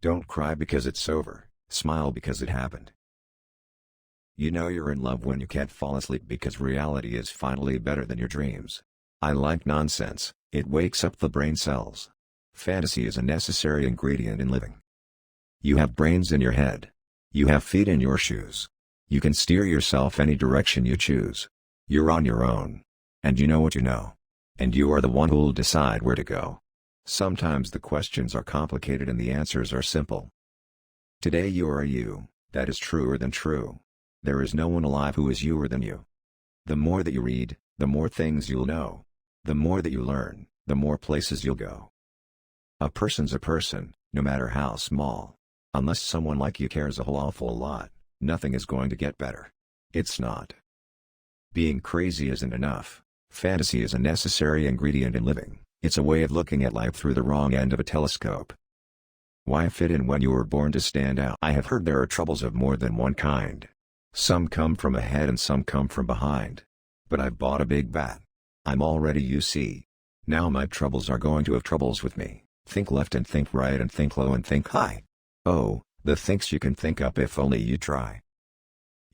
Don't cry because it's over, smile because it happened. You know you're in love when you can't fall asleep because reality is finally better than your dreams. I like nonsense, it wakes up the brain cells. Fantasy is a necessary ingredient in living. You have brains in your head. You have feet in your shoes. You can steer yourself any direction you choose. You're on your own. And you know what you know. And you are the one who'll decide where to go. Sometimes the questions are complicated and the answers are simple. Today you are you, that is truer than true. There is no one alive who is youer than you. The more that you read, the more things you'll know. The more that you learn, the more places you'll go. A person's a person, no matter how small. Unless someone like you cares a whole awful lot, nothing is going to get better. It's not. Being crazy isn't enough. Fantasy is a necessary ingredient in living. It's a way of looking at life through the wrong end of a telescope. Why fit in when you were born to stand out? I have heard there are troubles of more than one kind. Some come from ahead and some come from behind. But I've bought a big bat. I'm all ready, you see. Now my troubles are going to have troubles with me. Think left and think right and think low and think high. Oh, the things you can think up if only you try.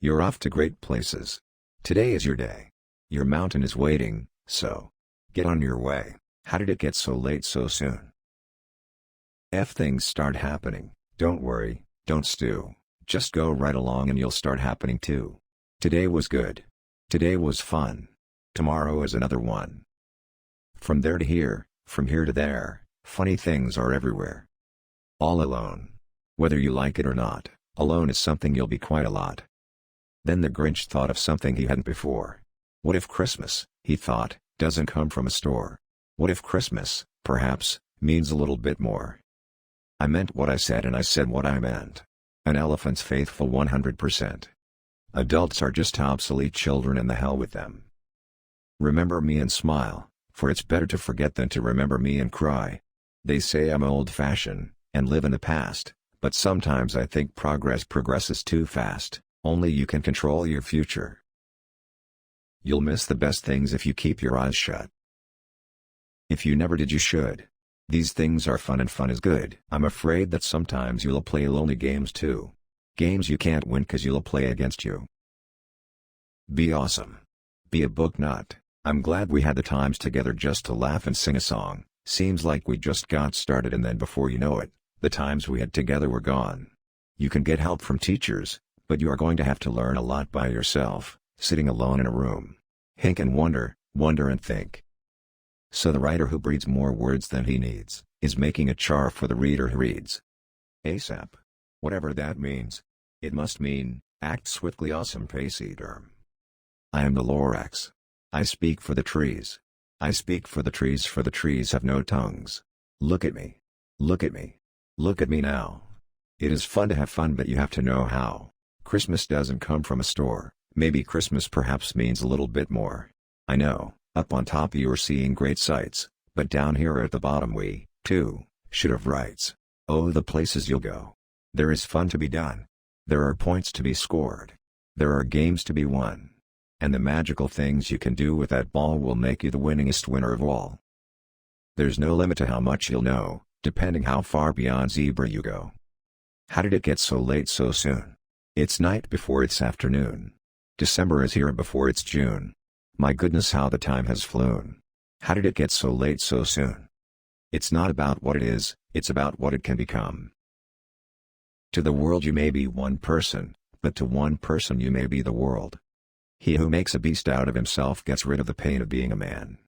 You're off to great places. Today is your day. Your mountain is waiting, so get on your way. How did it get so late so soon? Things start happening, don't worry, don't stew, just go right along and you'll start happening too. Today was good. Today was fun. Tomorrow is another one. From there to here, from here to there, funny things are everywhere. All alone. Whether you like it or not, alone is something you'll be quite a lot. Then the Grinch thought of something he hadn't before. What if Christmas, he thought, doesn't come from a store? What if Christmas, perhaps, means a little bit more? I meant what I said and I said what I meant. An elephant's faithful 100%. Adults are just obsolete children and the hell with them. Remember me and smile, for it's better to forget than to remember me and cry. They say I'm old-fashioned, and live in the past, but sometimes I think progress progresses too fast, only you can control your future. You'll miss the best things if you keep your eyes shut. If you never did you should. These things are fun and fun is good. I'm afraid that sometimes you'll play lonely games too. Games you can't win cause you'll play against you. Be awesome. Be a book nut. I'm glad we had the times together just to laugh and sing a song. Seems like we just got started and then before you know it, the times we had together were gone. You can get help from teachers, but you are going to have to learn a lot by yourself, sitting alone in a room. Think and wonder and think. So the writer who breeds more words than he needs, is making a char for the reader who reads. ASAP. Whatever that means. It must mean, act swiftly awesome pachyderm. I am the Lorax. I speak for the trees. I speak for the trees have no tongues. Look at me. Look at me. Look at me now. It is fun to have fun but you have to know how. Christmas doesn't come from a store, maybe Christmas perhaps means a little bit more. I know, up on top you are seeing great sights, but down here at the bottom we, too, should have rights. Oh the places you'll go. There is fun to be done. There are points to be scored. There are games to be won. And the magical things you can do with that ball will make you the winningest winner of all. There's no limit to how much you'll know, depending how far beyond zebra you go. How did it get so late so soon? It's night before it's afternoon. December is here before it's June. My goodness how the time has flown. How did it get so late so soon? It's not about what it is, it's about what it can become. To the world you may be one person, but to one person you may be the world. He who makes a beast out of himself gets rid of the pain of being a man.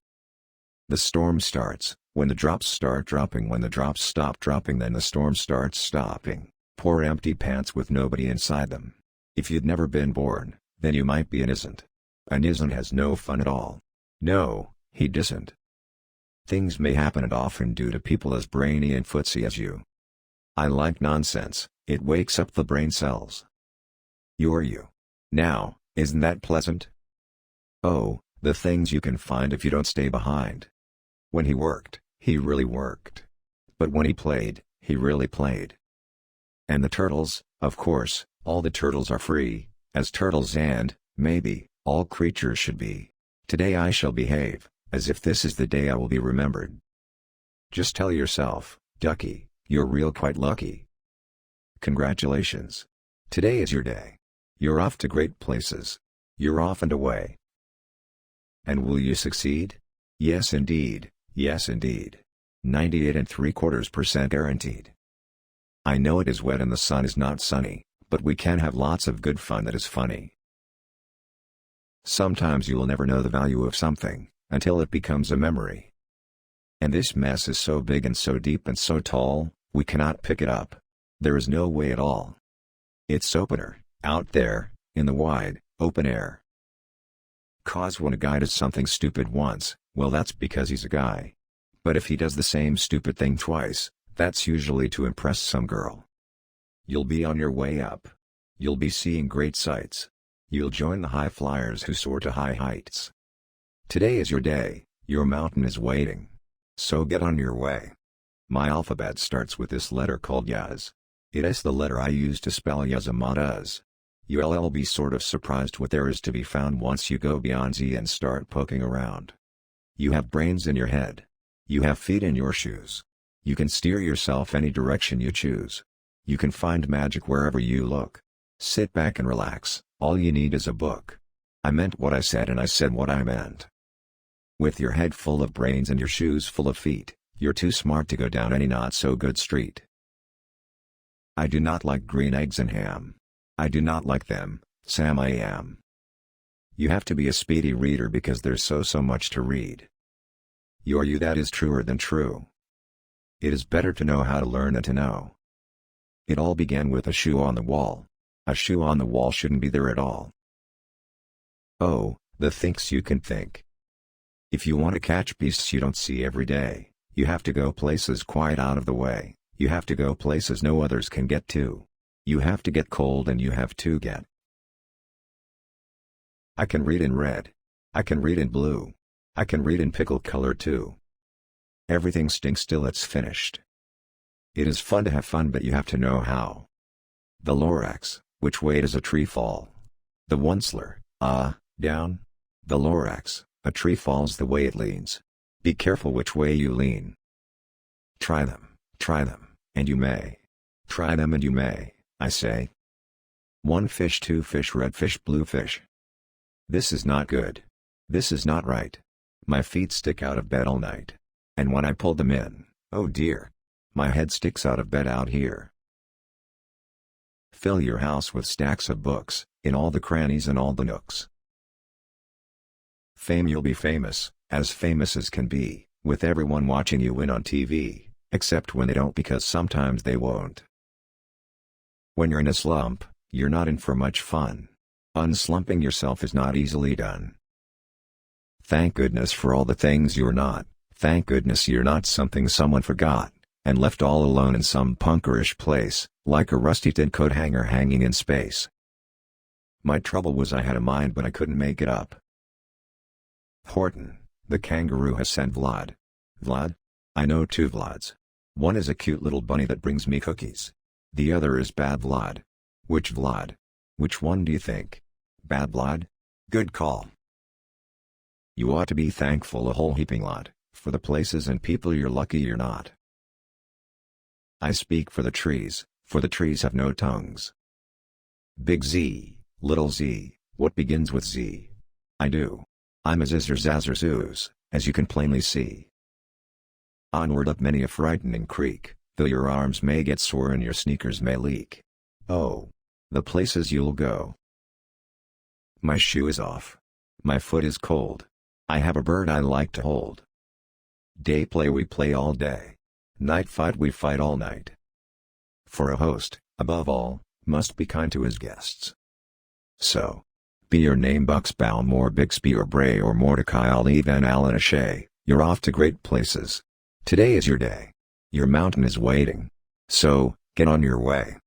The storm starts, when the drops start dropping. When the drops stop dropping then the storm starts stopping. Poor empty pants with nobody inside them. If you'd never been born, then you might be an isn't. An isn't has no fun at all. No, he doesn't. Things may happen and often do to people as brainy and footsy as you. I like nonsense, it wakes up the brain cells. You're you. Now, isn't that pleasant? Oh, the things you can find if you don't stay behind. When he worked, he really worked. But when he played, he really played. And the turtles, of course, all the turtles are free, as turtles and, maybe, all creatures should be. Today I shall behave, as if this is the day I will be remembered. Just tell yourself, ducky, you're real quite lucky. Congratulations. Today is your day. You're off to great places. You're off and away. And will you succeed? Yes indeed, yes indeed. 98.75% guaranteed. I know it is wet and the sun is not sunny, but we can have lots of good fun that is funny. Sometimes you'll never know the value of something, until it becomes a memory. And this mess is so big and so deep and so tall, we cannot pick it up. There is no way at all. It's opener, out there, in the wide, open air. 'Cause when a guy does something stupid once, well that's because he's a guy. But if he does the same stupid thing twice, that's usually to impress some girl. You'll be on your way up. You'll be seeing great sights. You'll join the high flyers who soar to high heights. Today is your day, your mountain is waiting. So get on your way. My alphabet starts with this letter called Yaz. It is the letter I use to spell Yazamataz. You'll be sort of surprised what there is to be found once you go beyond Z and start poking around. You have brains in your head. You have feet in your shoes. You can steer yourself any direction you choose. You can find magic wherever you look. Sit back and relax, all you need is a book. I meant what I said and I said what I meant. With your head full of brains and your shoes full of feet, you're too smart to go down any not-so-good street. I do not like green eggs and ham. I do not like them, Sam I am. You have to be a speedy reader because there's so much to read. You are you that is truer than true. It is better to know how to learn than to know. It all began with a shoe on the wall. A shoe on the wall shouldn't be there at all. Oh, the things you can think. If you want to catch beasts you don't see every day, you have to go places quite out of the way, you have to go places no others can get to. You have to get cold and you have to get. I can read in red. I can read in blue. I can read in pickle color too. Everything stinks till it's finished. It is fun to have fun but you have to know how. The Lorax, which way does a tree fall? The Onceler, down. The Lorax, a tree falls the way it leans. Be careful which way you lean. Try them, and you may. Try them and you may, I say. 1 fish, 2 fish, red fish, blue fish. This is not good. This is not right. My feet stick out of bed all night. And when I pull them in, oh dear. My head sticks out of bed out here. Fill your house with stacks of books, in all the crannies and all the nooks. Fame you'll be famous as can be, with everyone watching you win on TV, except when they don't because sometimes they won't. When you're in a slump, you're not in for much fun. Unslumping yourself is not easily done. Thank goodness for all the things you're not, thank goodness you're not something someone forgot, and left all alone in some punkerish place, like a rusty tin coat hanger hanging in space. My trouble was I had a mind but I couldn't make it up. Horton, the kangaroo has sent Vlad. Vlad? I know 2 Vlads. One is a cute little bunny that brings me cookies. The other is Bad Vlad. Which Vlad? Which one do you think? Bad Vlad? Good call. You ought to be thankful a whole heaping lot, for the places and people you're lucky you're not. I speak for the trees have no tongues. Big Z, little z, what begins with Z? I do. I'm a zizzer zazzer zoos, as you can plainly see. Onward up many a frightening creek, though your arms may get sore and your sneakers may leak. Oh, the places you'll go. My shoe is off. My foot is cold. I have a bird I like to hold. Day play we play all day. Night fight we fight all night. For a host, above all, must be kind to his guests. So, be your name Buxbaum or Bixby or Bray or Mordecai Ali Van Allen O'Shea, you're off to great places. Today is your day. Your mountain is waiting. So, get on your way.